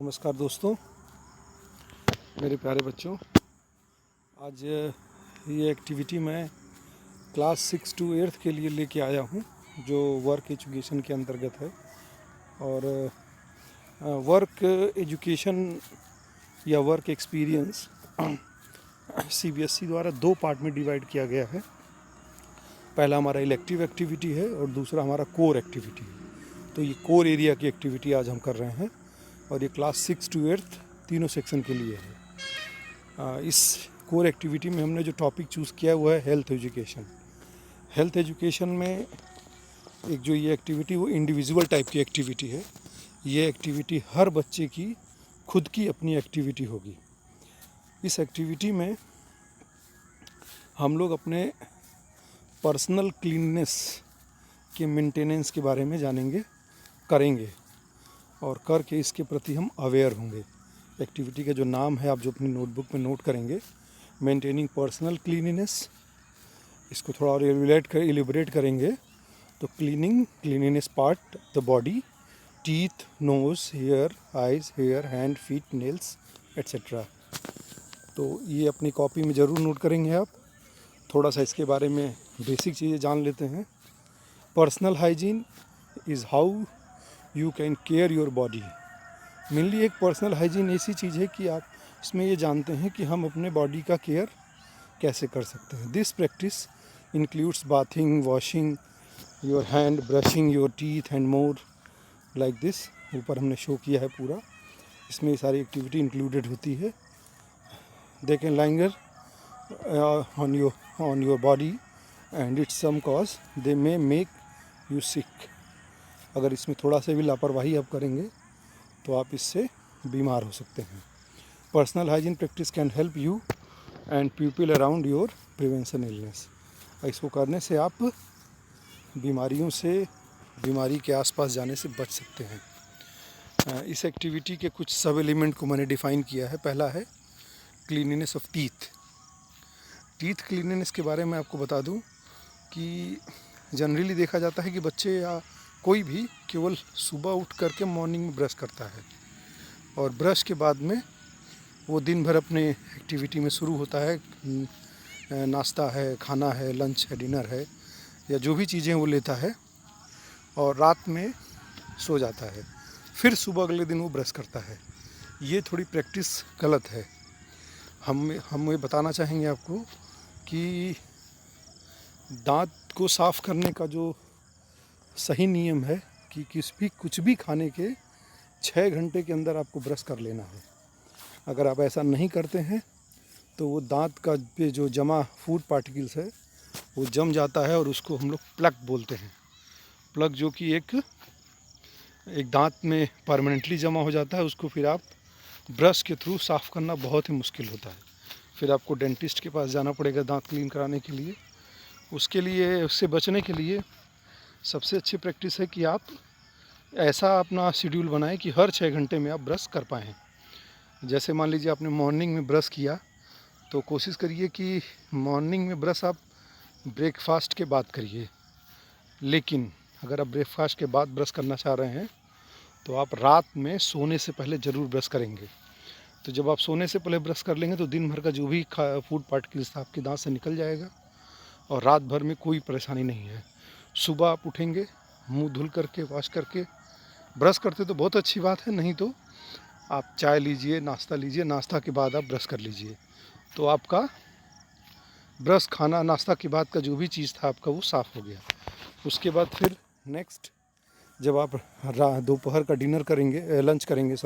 नमस्कार दोस्तों, मेरे प्यारे बच्चों। आज ये एक्टिविटी मैं क्लास 6 to 8 के लिए लेके आया हूँ, जो वर्क एजुकेशन के अंतर्गत है। और वर्क एजुकेशन या वर्क एक्सपीरियंस CBSE द्वारा 2 पार्ट में डिवाइड किया गया है। पहला हमारा इलेक्टिव एक्टिविटी है और दूसरा हमारा कोर एक्टिविटी है। तो ये कोर एरिया की एक्टिविटी आज हम कर रहे हैं और ये क्लास 6 to 8 तीनों सेक्शन के लिए है। इस कोर एक्टिविटी में हमने जो टॉपिक चूज़ किया हुआ है हेल्थ एजुकेशन। हेल्थ एजुकेशन में एक जो ये एक्टिविटी वो इंडिविजुअल टाइप की एक्टिविटी है। ये एक्टिविटी हर बच्चे की खुद की अपनी एक्टिविटी होगी। इस एक्टिविटी में हम लोग अपने पर्सनल क्लीननेस के मेंटेनेंस के बारे में जानेंगे, करेंगे और करके इसके प्रति हम अवेयर होंगे। एक्टिविटी का जो नाम है आप जो अपनी नोटबुक में नोट करेंगे, मेंटेनिंग पर्सनल क्लीनिनेस। इसको थोड़ा और एलिबरेट करेंगे तो cleanliness part the body, teeth, nose, hair, eyes, hair, hand, feet, nails etcetera. तो ये अपनी कॉपी में ज़रूर नोट करेंगे आप। थोड़ा सा इसके बारे में बेसिक चीज़ें जान लेते हैं। Personal hygiene is how you can care your body. Mainly एक पर्सनल हाइजीन ऐसी चीज़ है कि आप इसमें ये जानते हैं कि हम अपने बॉडी का केयर कैसे कर सकते हैं। This practice includes bathing, washing your hand, brushing your teeth and more like this. ऊपर हमने शो किया है पूरा, इसमें ये सारी एक्टिविटी इंक्लूडेड होती है। They can linger on your body and it's some cause they may make you sick. अगर इसमें थोड़ा सा भी लापरवाही आप करेंगे तो आप इससे बीमार हो सकते हैं। Personal hygiene practice can help you and people around your prevention illness. इसको करने से आप बीमारियों से, बीमारी के आसपास जाने से बच सकते हैं। इस एक्टिविटी के कुछ सब एलिमेंट को मैंने डिफ़ाइन किया है। पहला है cleanliness of teeth. Teeth cleanliness के बारे में आपको बता दूं कि जनरली देखा जाता है कि बच्चे या कोई भी केवल सुबह उठ करके मॉर्निंग में ब्रश करता है और ब्रश के बाद में वो दिन भर अपने एक्टिविटी में शुरू होता है। नाश्ता है, खाना है, लंच है, डिनर है या जो भी चीज़ें वो लेता है और रात में सो जाता है। फिर सुबह अगले दिन वो ब्रश करता है। ये थोड़ी प्रैक्टिस गलत है। हम ये बताना चाहेंगे आपको कि दांत को साफ़ करने का जो सही नियम है कि कुछ भी खाने के 6 घंटे के अंदर आपको ब्रश कर लेना है। अगर आप ऐसा नहीं करते हैं तो वो दांत का पे जो जमा फूड पार्टिकल्स है वो जम जाता है और उसको हम लोग प्लग बोलते हैं। प्लग जो कि एक दांत में परमानेंटली जमा हो जाता है, उसको फिर आप ब्रश के थ्रू साफ़ करना बहुत ही मुश्किल होता है। फिर आपको डेंटिस्ट के पास जाना पड़ेगा दांत क्लीन कराने के लिए। उससे बचने के लिए सबसे अच्छी प्रैक्टिस है कि आप ऐसा अपना शेड्यूल बनाएं कि हर 6 घंटे में आप ब्रश कर पाएँ। जैसे मान लीजिए आपने मॉर्निंग में ब्रश किया तो कोशिश करिए कि मॉर्निंग में ब्रश आप ब्रेकफास्ट के बाद करिए। लेकिन अगर आप ब्रेकफास्ट के बाद ब्रश करना चाह रहे हैं तो आप रात में सोने से पहले ज़रूर ब्रश करेंगे। तो जब आप सोने से पहले ब्रश कर लेंगे तो दिन भर का जो भी फूड पार्टिकल्स था आपके दांत से निकल जाएगा और रात भर में कोई परेशानी नहीं है। सुबह आप उठेंगे, मुंह धुल करके, वॉश करके ब्रश करते तो बहुत अच्छी बात है, नहीं तो आप चाय लीजिए, नाश्ता लीजिए, नाश्ता के बाद आप ब्रश कर लीजिए। तो आपका ब्रश, खाना, नाश्ता के बाद का जो भी चीज़ था आपका वो साफ़ हो गया। उसके बाद फिर नेक्स्ट जब आप दोपहर का डिनर करेंगे, लंच करेंगे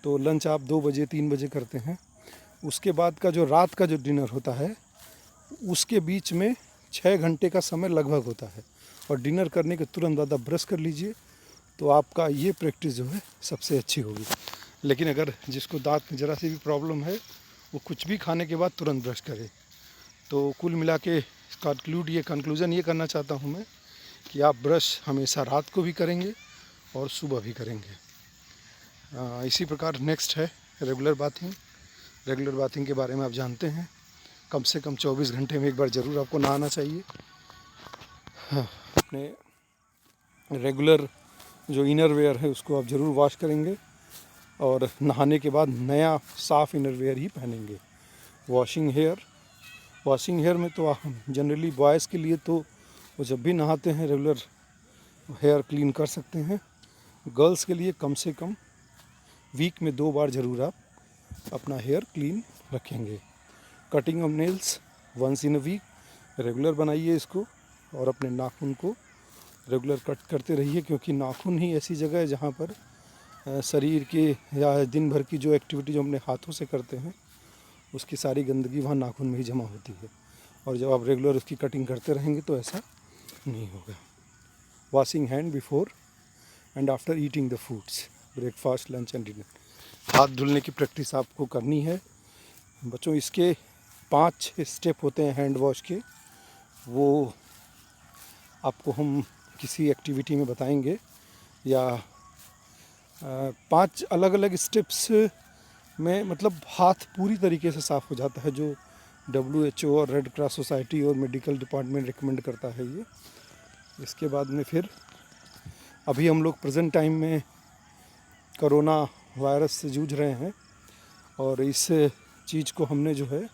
तो लंच आप 2 बजे 3 बजे करते हैं। उसके बाद का जो रात का जो डिनर होता है उसके बीच में 6 घंटे का समय लगभग होता है और डिनर करने के तुरंत बाद आप ब्रश कर लीजिए तो आपका ये प्रैक्टिस जो है सबसे अच्छी होगी। लेकिन अगर जिसको दांत में ज़रा सी भी प्रॉब्लम है वो कुछ भी खाने के बाद तुरंत ब्रश करे। तो कुल मिला के कंक्लूज़न ये करना चाहता हूँ मैं कि आप ब्रश हमेशा रात को भी करेंगे और सुबह भी करेंगे। इसी प्रकार नेक्स्ट है रेगुलर बाथिंग। रेगुलर बाथिंग के बारे में आप जानते हैं, कम से कम 24 घंटे में एक बार ज़रूर आपको नहाना चाहिए। अपने रेगुलर जो इनर वेयर है उसको आप ज़रूर वॉश करेंगे और नहाने के बाद नया साफ़ इनरवेयर ही पहनेंगे। वॉशिंग हेयर में तो जनरली बॉयज़ के लिए तो वो जब भी नहाते हैं रेगुलर हेयर क्लीन कर सकते हैं। गर्ल्स के लिए कम से कम वीक में 2 बार ज़रूर आप अपना हेयर क्लीन रखेंगे। Cutting off nails once in a week, regular बनाइए इसको और अपने नाखून को रेगुलर कट करते रहिए, क्योंकि नाखून ही ऐसी जगह है जहाँ पर शरीर के या दिन भर की जो एक्टिविटी जो अपने हाथों से करते हैं उसकी सारी गंदगी वहाँ नाखून में ही जमा होती है। और जब आप रेगुलर उसकी कटिंग करते रहेंगे तो ऐसा नहीं होगा। Washing hand before and after eating the foods, breakfast, lunch and dinner. हाथ धुलने की प्रैक्टिस आपको करनी है बच्चों। इसके 5 स्टेप होते हैं हैंड वॉश के, वो आपको हम किसी एक्टिविटी में बताएंगे, या 5 अलग अलग स्टेप्स में मतलब हाथ पूरी तरीके से साफ़ हो जाता है, जो WHO और रेड क्रॉस सोसाइटी और मेडिकल डिपार्टमेंट रिकमेंड करता है ये। इसके बाद में फिर अभी हम लोग प्रेजेंट टाइम में कोरोना वायरस से जूझ रहे हैं, और इस चीज़ को हमने जो है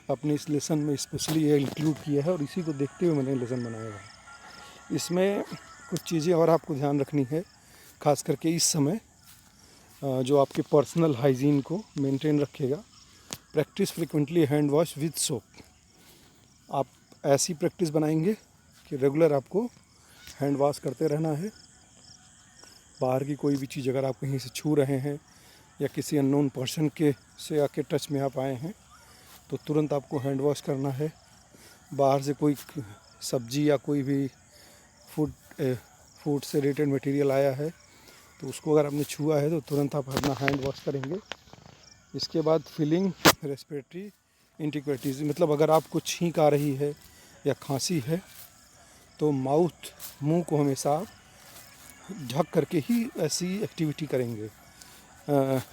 अपने इस लेसन में स्पेशली ये इंक्लूड किया है, और इसी को देखते हुए मैंने लेसन बनाया है। इसमें कुछ चीज़ें और आपको ध्यान रखनी है, ख़ास करके इस समय जो आपके पर्सनल हाइजीन को मेंटेन रखेगा। Practice frequently hand wash with soap. आप ऐसी प्रैक्टिस बनाएंगे कि रेगुलर आपको हैंड वॉश करते रहना है। बाहर की कोई भी चीज़ अगर आप कहीं से छू रहे हैं या किसी अननोन पर्सन के से आके टच में आप आए हैं तो तुरंत आपको हैंड वॉश करना है। बाहर से कोई सब्जी या कोई भी फूड से रिलेटेड मटेरियल आया है तो उसको अगर आपने छुआ है तो तुरंत आप अपना हैंड वॉश करेंगे। इसके बाद फीलिंग रेस्पिरेटरी इंटिक्विटीज़, मतलब अगर आपको छींक आ रही है या खांसी है तो मुंह को हमेशा ढक करके ही ऐसी एक्टिविटी करेंगे।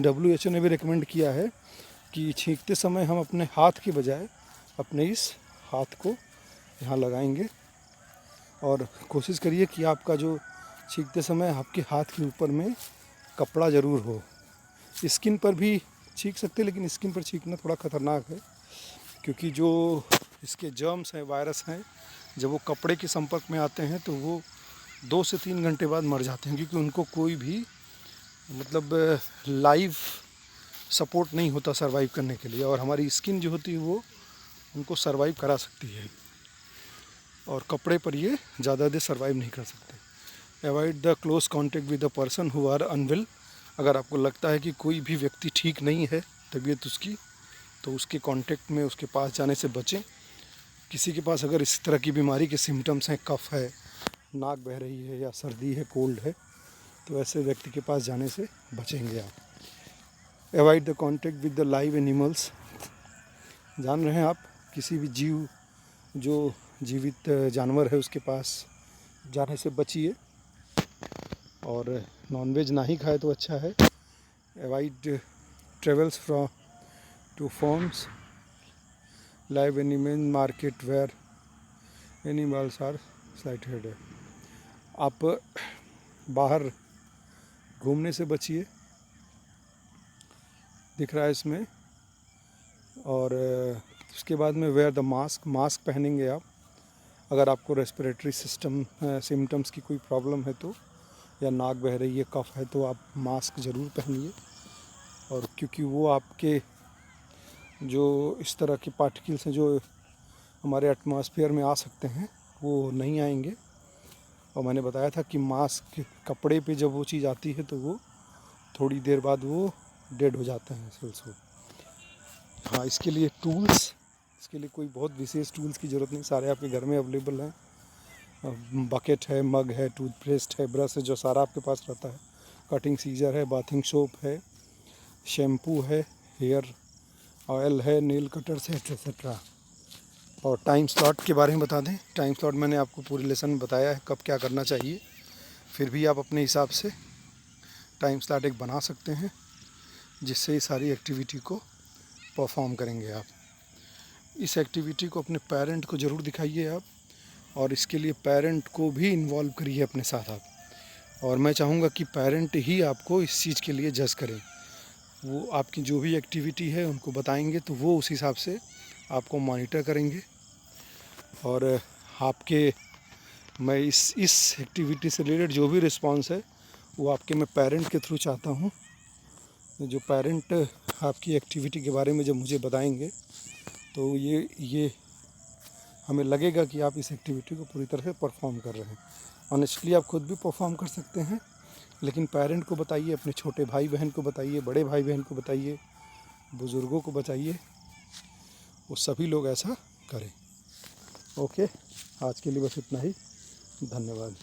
WHO ने भी रिकमेंड किया है कि छींकते समय हम अपने हाथ के बजाय अपने इस हाथ को यहाँ लगाएंगे, और कोशिश करिए कि आपका जो छींकते समय आपके हाथ के ऊपर में कपड़ा ज़रूर हो। स्किन पर भी छींक सकते हैं, लेकिन स्किन पर छींकना थोड़ा ख़तरनाक है, क्योंकि जो इसके जर्म्स हैं, वायरस हैं, जब वो कपड़े के संपर्क में आते हैं तो वो 2 से 3 घंटे बाद मर जाते हैं, क्योंकि उनको कोई भी मतलब लाइव सपोर्ट नहीं होता सर्वाइव करने के लिए, और हमारी स्किन जो होती है वो उनको सर्वाइव करा सकती है, और कपड़े पर ये ज़्यादा देर सर्वाइव नहीं कर सकते। Avoid the close contact with the person who are unwell. अगर आपको लगता है कि कोई भी व्यक्ति ठीक नहीं है तबीयत उसकी, तो उसके कांटेक्ट में उसके पास जाने से बचें। किसी के पास अगर इस तरह की बीमारी के सिम्टम्स हैं, कफ है, नाक बह रही है या सर्दी है, कोल्ड है, तो ऐसे व्यक्ति के पास जाने से बचेंगे आप। Avoid the contact with the live animals. जान रहे हैं आप, किसी भी जीव जो जीवित जानवर है उसके पास जाने से बचिए, और नॉनवेज ना ही खाए तो अच्छा है। Avoid travels from to farms live animal market where animals are slaughtered है। आप बाहर घूमने से बचिए, दिख रहा है इसमें। और उसके बाद में वेयर द मास्क पहनेंगे आप। अगर आपको रेस्पिरेटरी सिम्टम्स की कोई प्रॉब्लम है तो, या नाक बह रही है, कफ है, तो आप मास्क ज़रूर पहनिए, और क्योंकि वो आपके जो इस तरह के पार्टिकल्स हैं जो हमारे एटमॉस्फेयर में आ सकते हैं वो नहीं आएंगे। और मैंने बताया था कि मास्क कपड़े पे जब वो चीज़ आती है तो वो थोड़ी देर बाद वो डेड हो जाते हैं सेल्स को। हाँ, इसके लिए कोई बहुत विशेष टूल्स की ज़रूरत नहीं, सारे आपके घर में अवेलेबल हैं। बकेट है, मग है, टूथपेस्ट है, ब्रश है, जो सारा आपके पास रहता है। कटिंग सीजर है, बाथिंग सोप है, शैम्पू है, हेयर ऑयल है, नेल कटर्स है, एक्सेट्रा। और टाइम स्लॉट के बारे में बता दें। टाइम स्लॉट मैंने आपको पूरे लेसन में बताया है कब क्या करना चाहिए, फिर भी आप अपने हिसाब से टाइम स्लॉट एक बना सकते हैं जिससे ये सारी एक्टिविटी को परफॉर्म करेंगे आप। इस एक्टिविटी को अपने पेरेंट को ज़रूर दिखाइए आप, और इसके लिए पेरेंट को भी इन्वॉल्व करिए अपने साथ आप। और मैं चाहूँगा कि पेरेंट ही आपको इस चीज़ के लिए जज करें, वो आपकी जो भी एक्टिविटी है उनको बताएंगे, तो वो उस हिसाब से आपको मॉनिटर करेंगे। और आपके मैं इस एक्टिविटी से रिलेटेड जो भी रिस्पांस है वो आपके मैं पेरेंट के थ्रू चाहता हूँ। जो पेरेंट आपकी एक्टिविटी के बारे में जब मुझे बताएंगे तो ये हमें लगेगा कि आप इस एक्टिविटी को पूरी तरह से परफॉर्म कर रहे हैं। ऑनेस्टली आप खुद भी परफॉर्म कर सकते हैं, लेकिन पेरेंट को बताइए, अपने छोटे भाई बहन को बताइए, बड़े भाई बहन को बताइए, बुज़ुर्गों को बताइए, वो सभी लोग ऐसा करें। ओके, आज के लिए बस इतना ही। धन्यवाद।